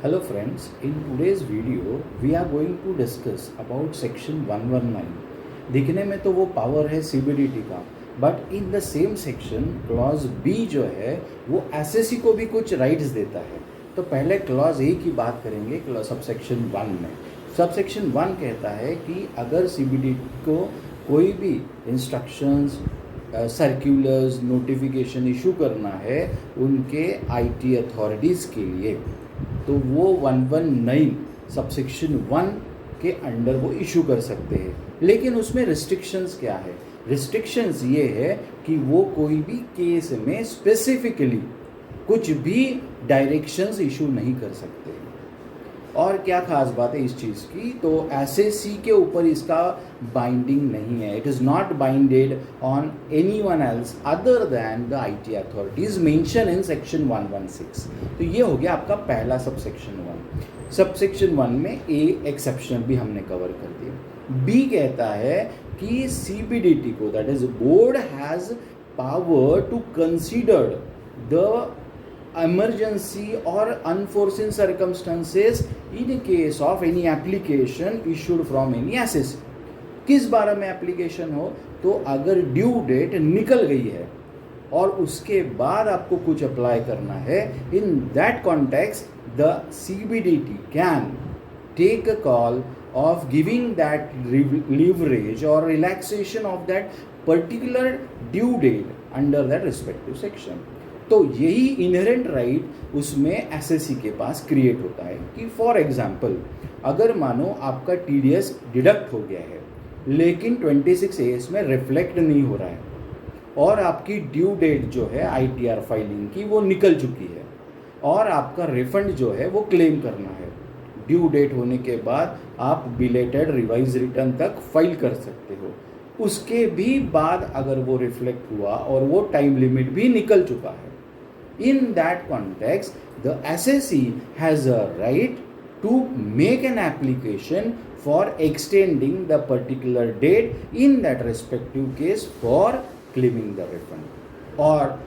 Hello friends, in today's video we are going to discuss about section 119. दिखने में तो वो पावर है CBDT का, but in the same section clause B जो है वो एसएससी को भी कुछ राइट्स देता है. तो पहले क्लॉज A की बात करेंगे सबसेक्शन 1 में. सबसेक्शन 1 कहता है कि अगर CBDT को कोई भी इंस्ट्रक्शंस सर्क्यूलर्स नोटिफिकेशन इशू करना है उनके आईटी अथॉरिटीज़ के लिए, तो वो 119 सबसेक्शन 1 के अंडर वो इशू कर सकते हैं. लेकिन उसमें रिस्ट्रिक्शंस क्या है? रिस्ट्रिक्शंस ये है कि वो कोई भी केस में स्पेसिफिकली कुछ भी डायरेक्शंस इशू नहीं कर सकते. और क्या खास बात है इस चीज़ की, तो एसएससी के ऊपर इसका बाइंडिंग नहीं है. It is not binded on any one else other than the IT authorities mention in section 116. तो ये हो गया आपका पहला सबसेक्शन 1. सबसेक्शन 1 में ए एक्सेप्शन भी हमने कवर कर दिया. बी कहता है कि सीबीडीटी को, that is board has power to consider the emergency or unforeseen circumstances in case of any application issued from any SSC. किस बारे में एप्लीकेशन हो? तो अगर ड्यू डेट निकल गई है और उसके बाद आपको कुछ अप्लाई करना है, in that context the CBDT can take a call of giving that leverage or relaxation of that particular due date under that respective section. तो यही इनहेरेंट राइट उसमें एसएससी के पास क्रिएट होता है कि फॉर एग्जांपल अगर मानो आपका टीडीएस डिडक्ट हो गया है लेकिन 26AS में रिफ्लेक्ट नहीं हो रहा है और आपकी ड्यू डेट जो है आईटीआर फाइलिंग की वो निकल चुकी है और आपका रिफंड जो है वो क्लेम करना है. ड्यू डेट होने के बाद आप बिलेटेड रिवाइज रिटर्न तक फाइल कर सकते हो. उसके भी बाद अगर वो रिफ्लेक्ट हुआ और वो टाइम लिमिट भी निकल चुका है, in that context the SSC has a right to make an application for extending the particular date in that respective case for claiming the refund, or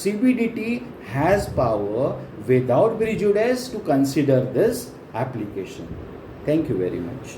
CBDT has power without prejudice to consider this application. Thank you very much.